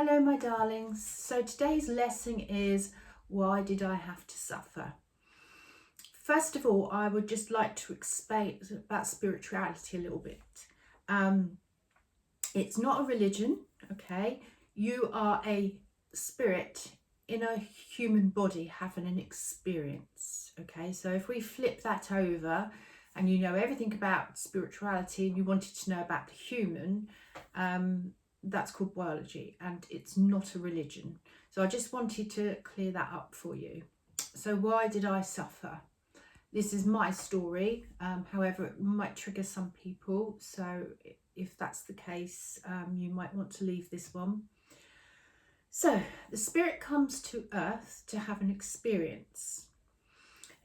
Hello, my darlings. So today's lesson is, why did I have to suffer? First of all, I would just like to explain about spirituality a little bit. It's not a religion, okay? You are a spirit in a human body having an experience, okay? So if we flip that over and you know everything about spirituality and you wanted to know about the human, that's called biology, and it's not a religion. So I just wanted to clear that up for you. So why did I suffer? This is my story, however it might trigger some people, so if that's the case, you might want to leave this one. So the spirit comes to earth to have an experience,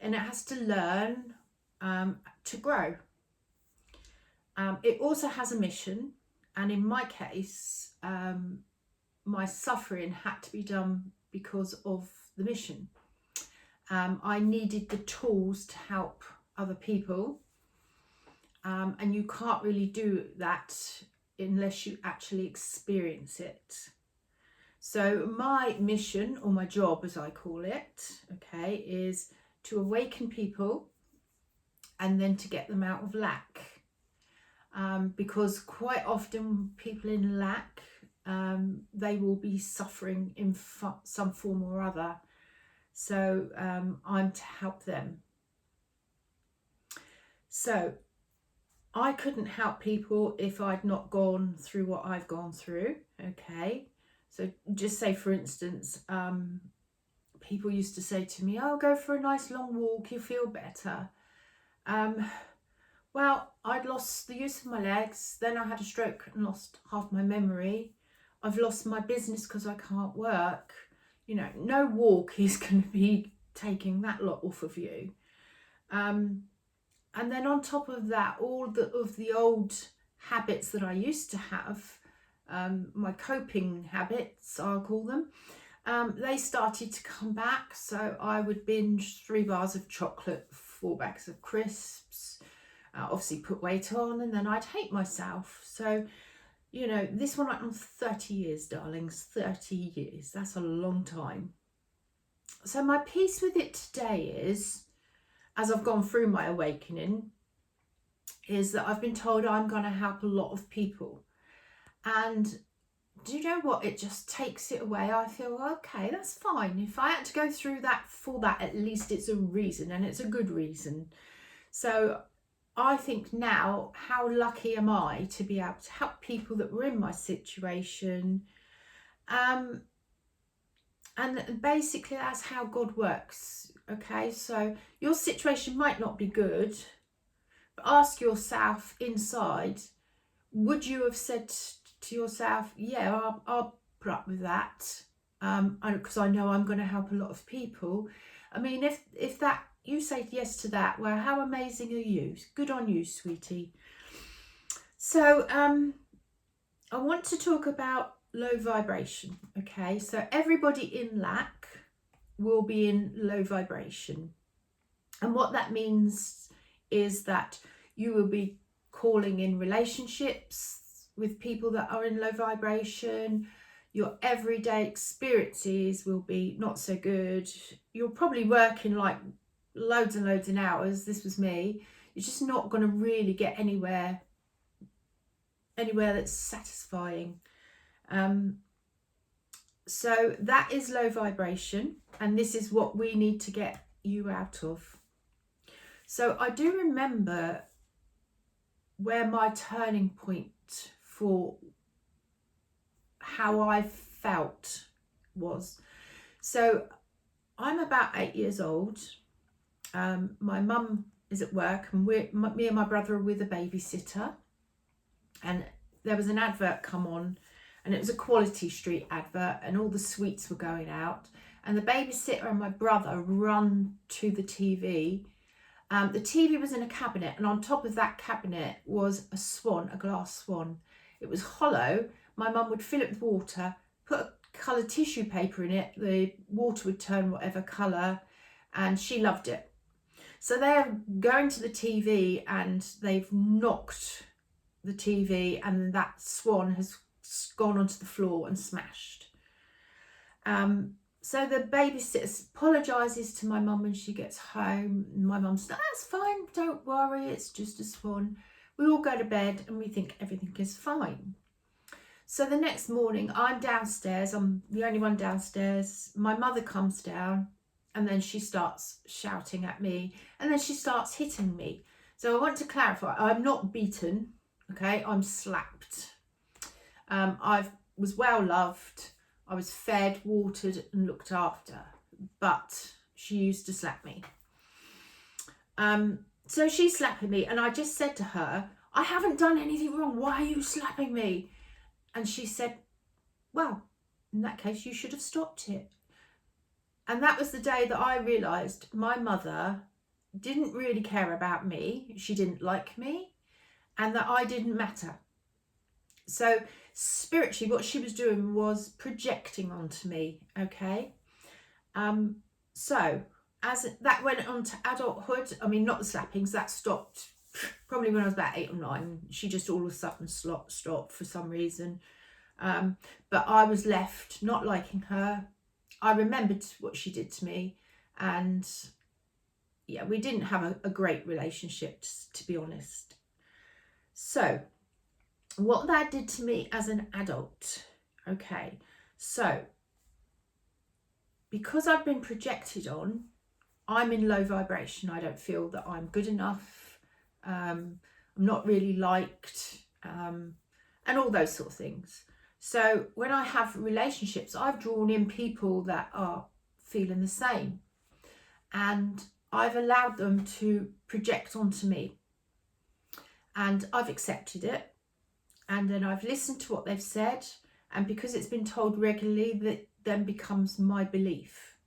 and it has to learn to grow. It also has a mission. And in my case, my suffering had to be done because of the mission. I needed the tools to help other people. And you can't really do that unless you actually experience it. So my mission, or my job as I call it, okay, is to awaken people and then to get them out of lack. Because quite often people in lack, they will be suffering in some form or other. So I'm to help them. So I couldn't help people if I'd not gone through what I've gone through, okay? So just say, for instance, people used to say to me, oh, go for a nice long walk, you'll feel better. Well, I'd lost the use of my legs, then I had a stroke and lost half my memory. I've lost my business because I can't work. You know, no walk is going to be taking that lot off of you. And then on top of that, all of the old habits that I used to have, my coping habits, I'll call them, they started to come back. So I would binge 3 bars of chocolate, 4 bags of crisps, obviously put weight on, and then I'd hate myself. So, you know, this one went on 30 years, darlings, 30 years. That's a long time. So my piece with it today is, as I've gone through my awakening, is that I've been told I'm going to help a lot of people. And do you know what? It just takes it away. I feel, okay, that's fine. If I had to go through that for that, at least it's a reason, and it's a good reason. So I think now, how lucky am I to be able to help people that were in my situation. And basically that's how God works, okay? So your situation might not be good, but ask yourself inside, would you have said to yourself, yeah, I'll put up with that, because I know I'm going to help a lot of people. I mean, if that you say yes to that, well, how amazing are you? Good on you, sweetie. So I want to talk about low vibration, okay? So everybody in lack will be in low vibration. And what that means is that you will be calling in relationships with people that are in low vibration. Your everyday experiences will be not so good. You're probably working like loads and loads of hours. This was me. You're just not going to really get anywhere that's satisfying. So that is low vibration, and this is what we need to get you out of. So I do remember where my turning point for how I felt was. So I'm about 8 years old. My mum is at work, and me and my brother are with a babysitter, and there was an advert come on, and it was a Quality Street advert, and all the sweets were going out, and the babysitter and my brother run to the TV. The TV was in a cabinet, and on top of that cabinet was a swan, a glass swan. It was hollow. My mum would fill it with water, put a coloured tissue paper in it, the water would turn whatever colour, and she loved it. So they're going to the TV, and they've knocked the TV, and that swan has gone onto the floor and smashed. So the babysitter apologises to my mum when she gets home. My mum says, that's fine, don't worry, it's just a swan. We all go to bed and we think everything is fine. So the next morning, I'm downstairs, I'm the only one downstairs. My mother comes down and then she starts shouting at me and then she starts hitting me. So I want to clarify, I'm not beaten, okay, I'm slapped. I was well loved. I was fed, watered and looked after, but she used to slap me. So she's slapping me and I just said to her, I haven't done anything wrong. Why are you slapping me? And she said, well, in that case, you should have stopped it. And that was the day that I realised my mother didn't really care about me. She didn't like me and that I didn't matter. So spiritually, what she was doing was projecting onto me, okay? So as that went on to adulthood, I mean, not the slappings, that stopped probably when I was about 8 or 9. She just all of a sudden stopped for some reason. But I was left not liking her. I remembered what she did to me. And yeah, we didn't have a great relationship, to be honest. So what that did to me as an adult, okay, so because I've been projected on, I'm in low vibration. I don't feel that I'm good enough. I'm not really liked, and all those sort of things. So when I have relationships, I've drawn in people that are feeling the same, and I've allowed them to project onto me, and I've accepted it. And then I've listened to what they've said, and because it's been told regularly, that then becomes my belief.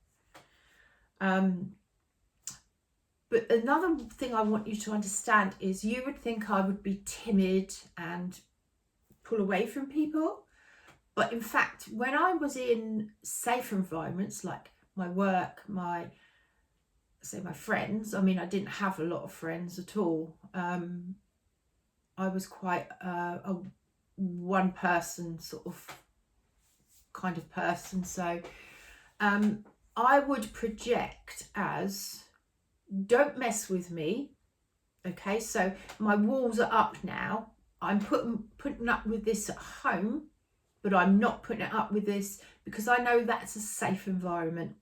But another thing I want you to understand is you would think I would be timid and pull away from people. But in fact, when I was in safe environments like my work, my friends, I mean, I didn't have a lot of friends at all. I was quite a one person sort of kind of person. So I would project as, don't mess with me. Okay, so my walls are up now. I'm putting up with this at home, but I'm not putting it up with this because I know that's a safe environment.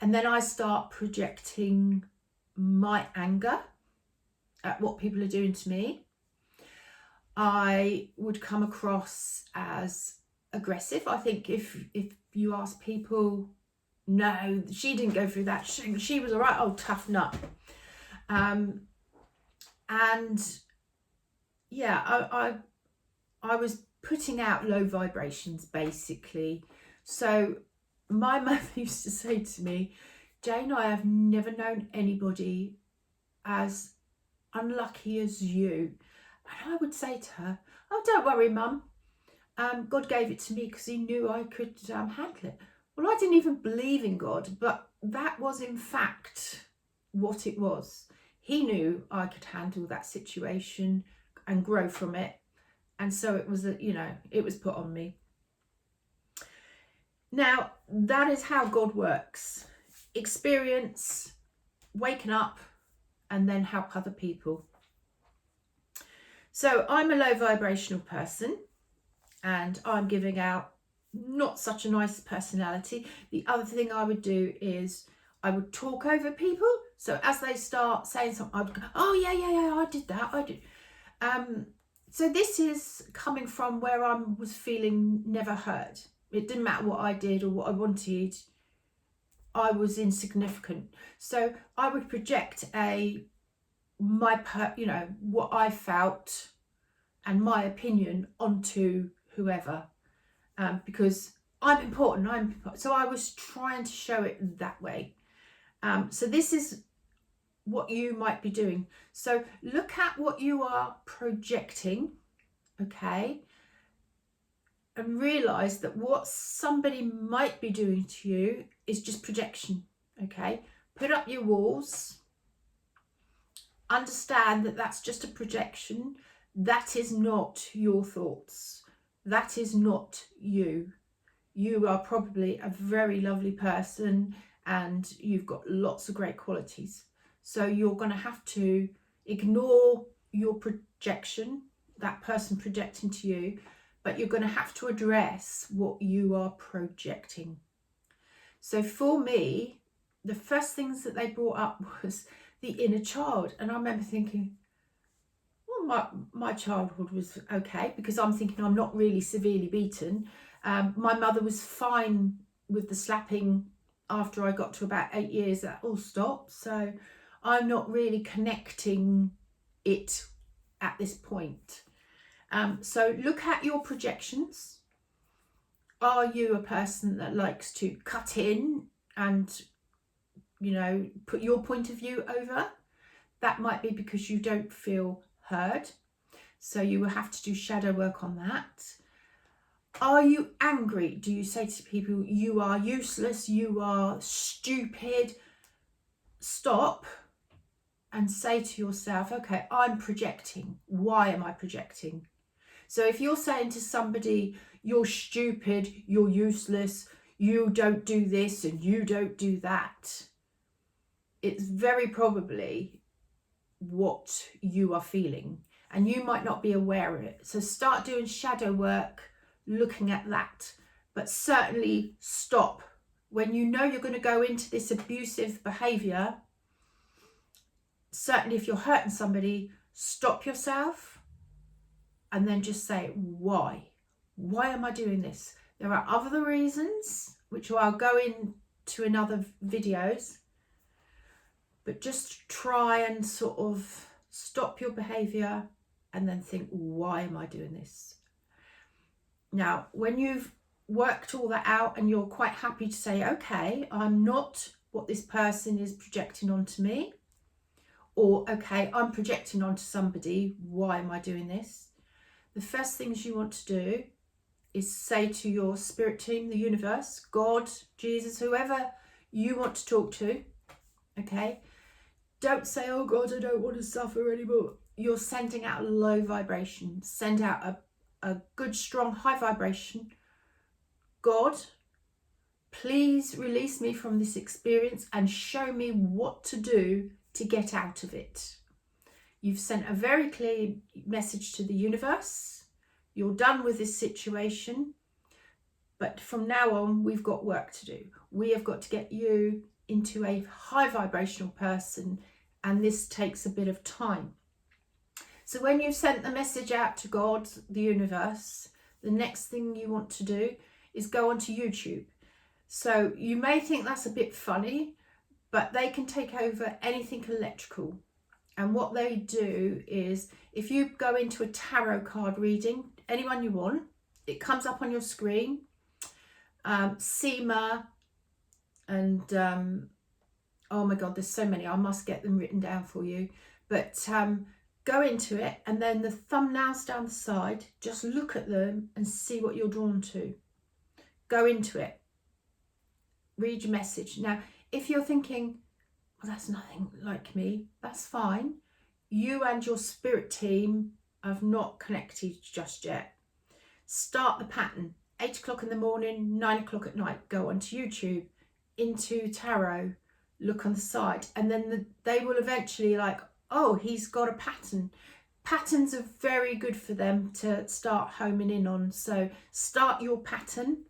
And then I start projecting my anger at what people are doing to me. I would come across as aggressive. I think if you ask people, no, she didn't go through that. She was all right. Oh, tough nut. And yeah, I was putting out low vibrations basically. So my mother used to say to me, Jane, I have never known anybody as unlucky as you. And I would say to her, oh, don't worry, Mum. God gave it to me because he knew I could handle it. Well, I didn't even believe in God, but that was in fact what it was. He knew I could handle that situation and grow from it. And so it was, it was put on me. Now, that is how God works. Experience, waking up, and then help other people. So I'm a low vibrational person and I'm giving out not such a nice personality. The other thing I would do is I would talk over people. So as they start saying something, I would go, oh yeah, I did that, I did. So this is coming from where I was feeling never heard. It didn't matter what I did or what I wanted. I was insignificant. So I would project what I felt and my opinion onto whoever, because I'm important. So I was trying to show it that way. So this is what you might be doing. So look at what you are projecting, okay, and realize that what somebody might be doing to you is just projection, okay? Put up your walls. Understand that that's just a projection. That is not your thoughts. that is not you. You are probably a very lovely person and you've got lots of great qualities. So you're going to have to ignore your projection, that person projecting to you, but you're going to have to address what you are projecting. So for me, the first things that they brought up was the inner child. And I remember thinking, well, my childhood was okay, because I'm thinking I'm not really severely beaten. My mother was fine with the slapping after I got to about 8 years. That all stopped. So I'm not really connecting it at this point. So look at your projections. Are you a person that likes to cut in and, you know, put your point of view over? That might be because you don't feel heard. So you will have to do shadow work on that. Are you angry? Do you say to people, you are useless, you are stupid? Stop and say to yourself, okay, I'm projecting. Why am I projecting? So if you're saying to somebody, you're stupid, you're useless, you don't do this and you don't do that, it's very probably what you are feeling, and you might not be aware of it. So start doing shadow work, looking at that, but certainly stop. When you know you're going to go into this abusive behavior, certainly if you're hurting somebody, stop yourself and then just say, why am I doing this? There are other reasons which I'll go into in other videos, but just try and sort of stop your behavior and then think, why am I doing this? Now, when you've worked all that out and you're quite happy to say, okay, I'm not what this person is projecting onto me, or okay, I'm projecting onto somebody, why am I doing this? The first things you want to do is say to your spirit team, the universe, God, Jesus, whoever you want to talk to, okay? Don't say, oh God, I don't want to suffer anymore. You're sending out a low vibration. Send out a good, strong, high vibration. God, please release me from this experience and show me what to do to get out of it. You've sent a very clear message to the universe. You're done with this situation. But from now on, we've got work to do. We have got to get you into a high vibrational person, and this takes a bit of time. So when you've sent the message out to God, the universe, the next thing you want to do is go onto YouTube. So you may think that's a bit funny, but they can take over anything electrical. And what they do is, if you go into a tarot card reading, anyone you want, it comes up on your screen. Seema and oh my God, there's so many. I must get them written down for you. But go into it, and then the thumbnails down the side, just look at them and see what you're drawn to. Go into it. Read your message. Now, if you're thinking, well, that's nothing like me, that's fine. You and your spirit team have not connected just yet. Start the pattern. 8 o'clock in the morning, 9 o'clock at night. Go onto YouTube, into tarot, look on the side, and then they will eventually like, oh, he's got a pattern. Patterns are very good for them to start homing in on. So start your pattern,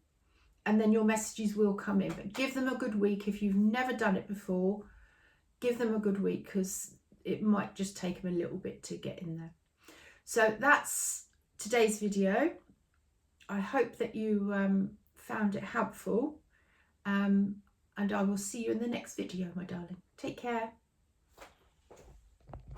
and then your messages will come in. But give them a good week. If you've never done it before, give them a good week, because it might just take them a little bit to get in there. So that's today's video. I hope that you found it helpful, and I will see you in the next video, my darling. Take care.